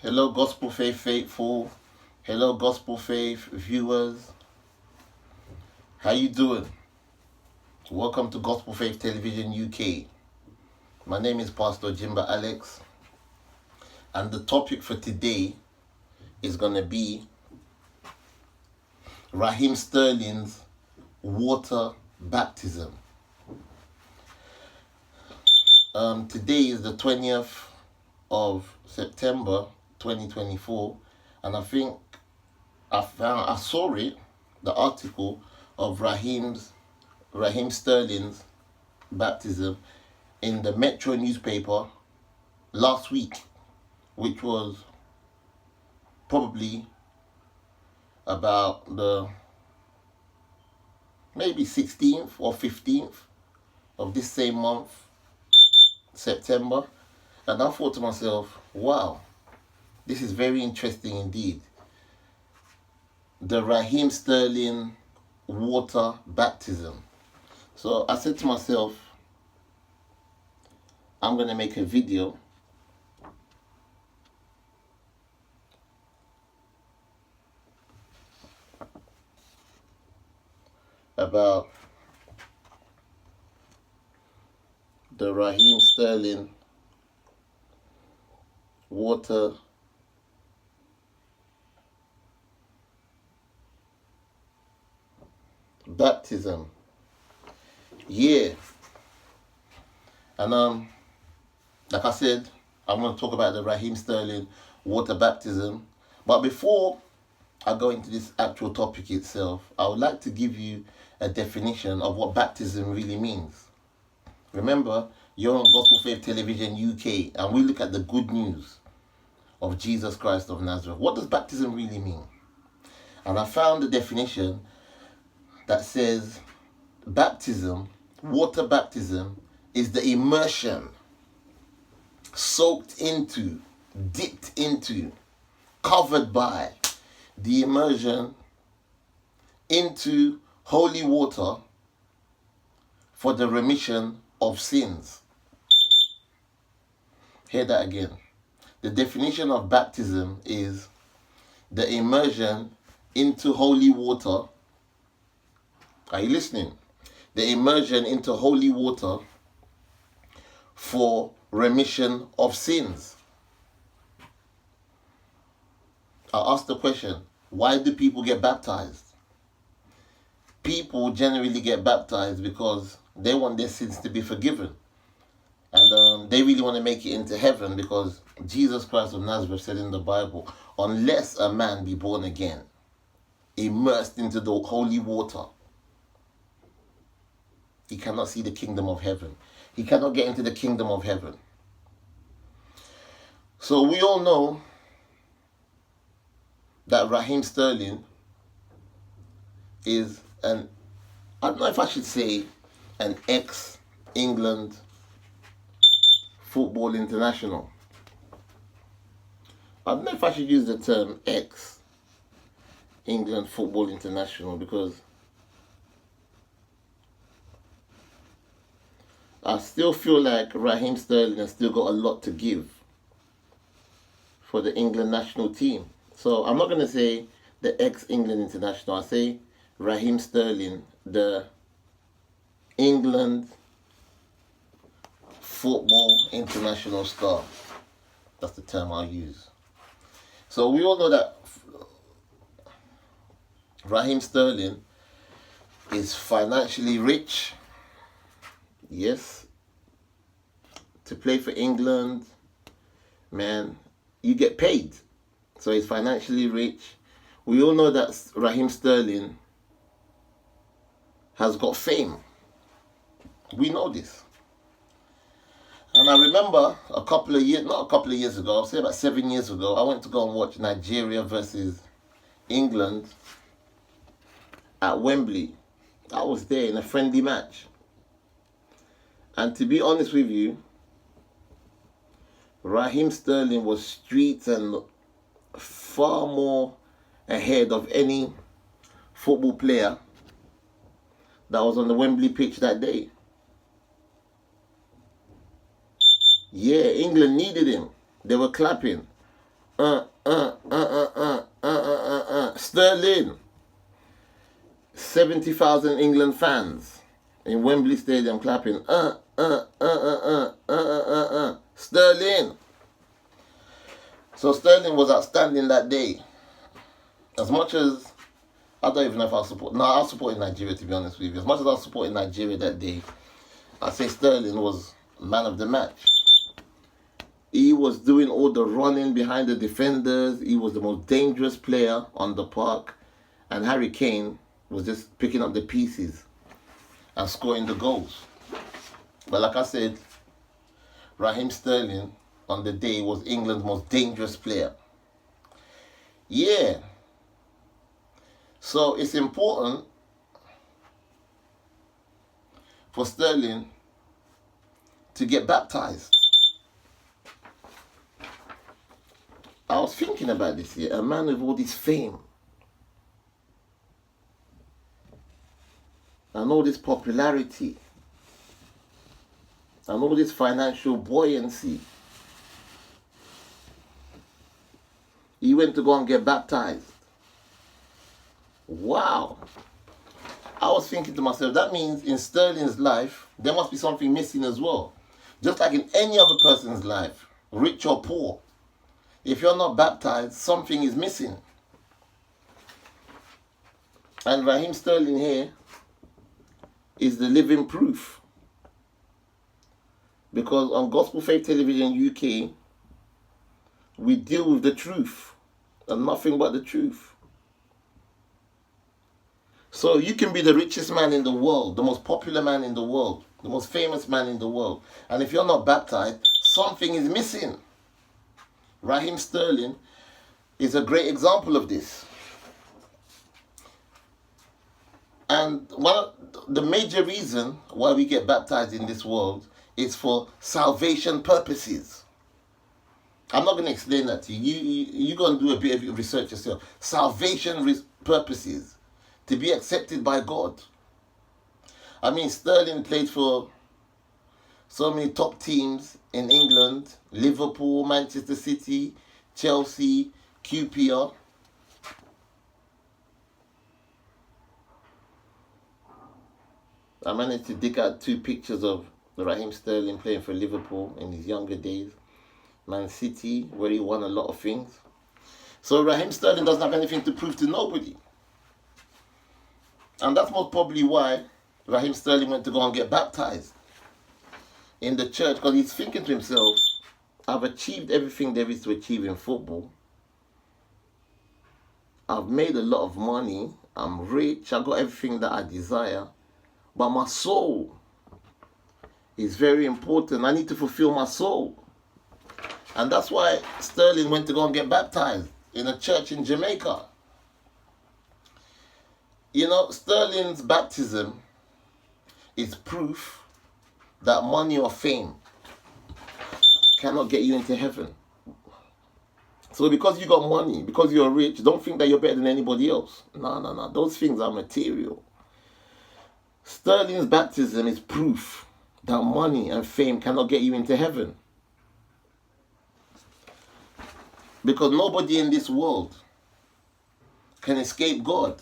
Hello, Gospel Faith faithful. Hello, Gospel Faith viewers. How you doing? Welcome to Gospel Faith Television UK. My name is Pastor Jimba Alex, and the topic for today is going to be Rajeev Sterling's water baptism. Today is the 20th of September 2024, and I think I saw it, the article of Rajeev Sterling's baptism in the Metro newspaper last week, which was probably about the maybe 16th or 15th of this same month, September. And I thought to myself, wow, this is very interesting indeed. The Rajeev Sterling water baptism. So I said to myself, I'm going to make a video about the Rajeev Sterling water baptism. Yeah. And like I said, I'm going to talk about the Rajeev Sterling water baptism. But before I go into this actual topic itself, I would like to give you a definition of what baptism really means. Remember, you're on Gospel Faith Television UK, and we look at the good news of Jesus Christ of Nazareth. What does baptism really mean? And I found a definition that says baptism, water baptism, is the immersion, soaked into, dipped into, covered by, the immersion into holy water for the remission of sins. Hear that again. The definition of baptism is the immersion into holy water. Are you listening? The immersion into holy water for remission of sins. I asked the question, why do people get baptized? People generally get baptized because they want their sins to be forgiven. And they really want to make it into heaven, because Jesus Christ of Nazareth said in the Bible, unless a man be born again, immersed into the holy water, he cannot see the kingdom of heaven. He cannot get into the kingdom of heaven. So we all know that Rajeev Sterling is I don't know if I should say an ex-England football international. I don't know if I should use the term ex-England football international, because I still feel like Rajeev Sterling has still got a lot to give for the England national team. So I'm not going to say the ex-England international. I say Rajeev Sterling, the England football international star. That's the term I'll use. So we all know that Rajeev Sterling is financially rich. Yes. To play for England, man, you get paid. So he's financially rich. We all know that Rajeev Sterling has got fame. We know this. And I remember not a couple of years ago, I'll say about 7 years ago, I went to go and watch Nigeria versus England at Wembley. I was there in a friendly match. And to be honest with you, Rajeev Sterling was streets and far more ahead of any football player that was on the Wembley pitch that day. Yeah, England needed him. They were clapping. Sterling, 70,000 England fans in Wembley Stadium clapping. Sterling. So Sterling was outstanding that day. As much as I don't even know if I support. No, I was supporting Nigeria, to be honest with you. As much as I was supporting Nigeria that day, I say Sterling was man of the match. He was doing all the running behind the defenders. He was the most dangerous player on the park. And Harry Kane was just picking up the pieces and scoring the goals. But like I said, Raheem Sterling on the day was England's most dangerous player. Yeah. So it's important for Sterling to get baptized. I was thinking about this here. A man with all this fame and all this popularity and all this financial buoyancy. He went to go and get baptized. Wow. I was thinking to myself, that means in Sterling's life, there must be something missing as well. Just like in any other person's life, rich or poor. If you're not baptized, something is missing. And Raheem Sterling here is the living proof. Because on Gospel Faith Television UK, we deal with the truth and nothing but the truth. So you can be the richest man in the world, the most popular man in the world, the most famous man in the world. And if you're not baptized, something is missing. Raheem Sterling is a great example of this. And the major reason why we get baptized in this world is for salvation purposes. I'm not going to explain that to you. You're going to do a bit of research yourself. Salvation purposes. To be accepted by God. I mean, Sterling played for so many top teams in England. Liverpool, Manchester City, Chelsea, QPR. I managed to dig out 2 pictures of Raheem Sterling playing for Liverpool in his younger days. Man City, where he won a lot of things. So Raheem Sterling doesn't have anything to prove to nobody. And that's most probably why Raheem Sterling went to go and get baptized in the church. Because he's thinking to himself, I've achieved everything there is to achieve in football. I've made a lot of money. I'm rich. I've got everything that I desire. But my soul is very important. I need to fulfill my soul. And that's why Sterling went to go and get baptized in a church in Jamaica. You know, Sterling's baptism is proof that money or fame cannot get you into heaven. So because you got money, because you're rich, don't think that you're better than anybody else. No. Those things are material. Sterling's baptism is proof that money and fame cannot get you into heaven. Because nobody in this world can escape God.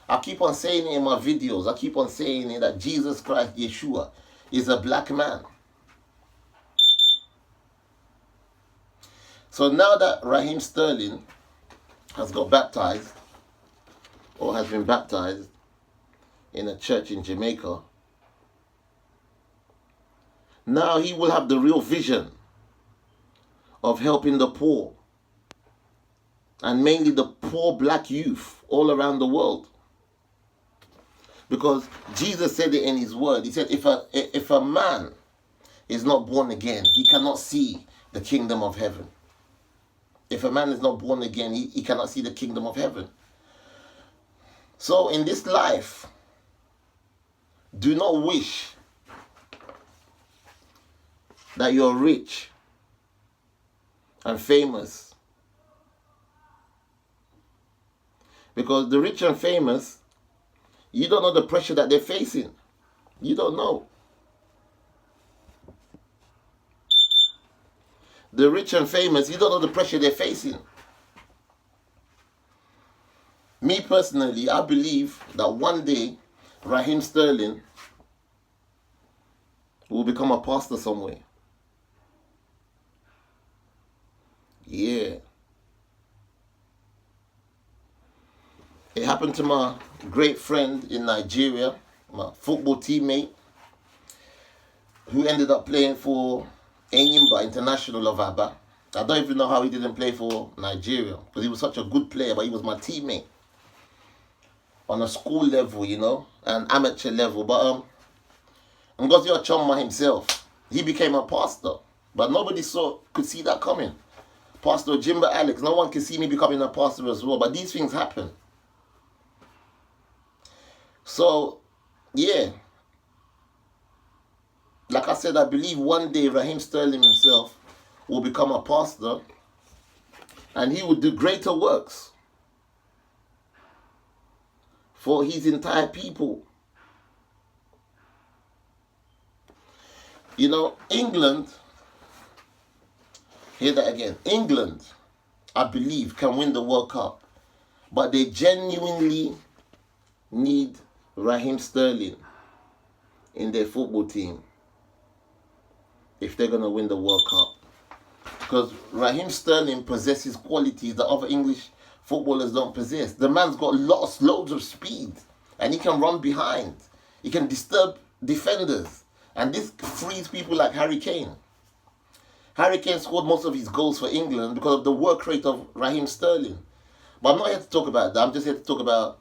I keep on saying it in my videos. I keep on saying it that Jesus Christ, Yeshua, is a black man. So now that Raheem Sterling has got baptized, or has been baptized in a church in Jamaica, now he will have the real vision of helping the poor, and mainly the poor black youth all around the world. Because Jesus said it in his word. He said, if a man is not born again, he cannot see the kingdom of heaven. If a man is not born again, he cannot see the kingdom of heaven. So in this life, do not wish that you're rich and famous. Because the rich and famous, you don't know the pressure that they're facing. You don't know. the rich and famous, you don't know the pressure they're facing. Me personally, I believe that one day Raheem Sterling will become a pastor somewhere. Yeah. It happened to my great friend in Nigeria, my football teammate, who ended up playing for Enyimba International of Aba. I don't even know how he didn't play for Nigeria, because he was such a good player, but he was my teammate on a school level, you know, and amateur level. But Ngozi Ochonma himself, he became a pastor, but nobody could see that coming. Pastor Jimba Alex, no one can see me becoming a pastor as well, but these things happen. So, yeah, like I said, I believe one day Raheem Sterling himself will become a pastor, and he will do greater works for his entire people. You know, England, hear that again, England, I believe, can win the World Cup, but they genuinely need Raheem Sterling in their football team if they're going to win the World Cup. Because Raheem Sterling possesses qualities that other English footballers don't possess. The man's got loads of speed, and he can run behind. He can disturb defenders, and this frees people like Harry Kane. Harry Kane scored most of his goals for England because of the work rate of Raheem Sterling. But I'm not here to talk about that. I'm just here to talk about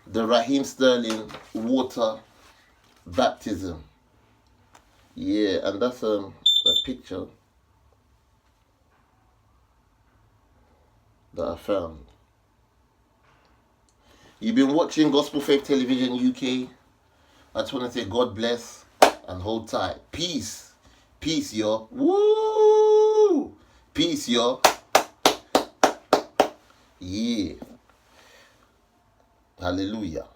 the Raheem Sterling water baptism. Yeah, and that's a picture that I found. You've been watching Gospel Faith Television UK. I just want to say God bless and hold tight. Peace. Peace, y'all. Woo! Peace, y'all. Yeah. Hallelujah.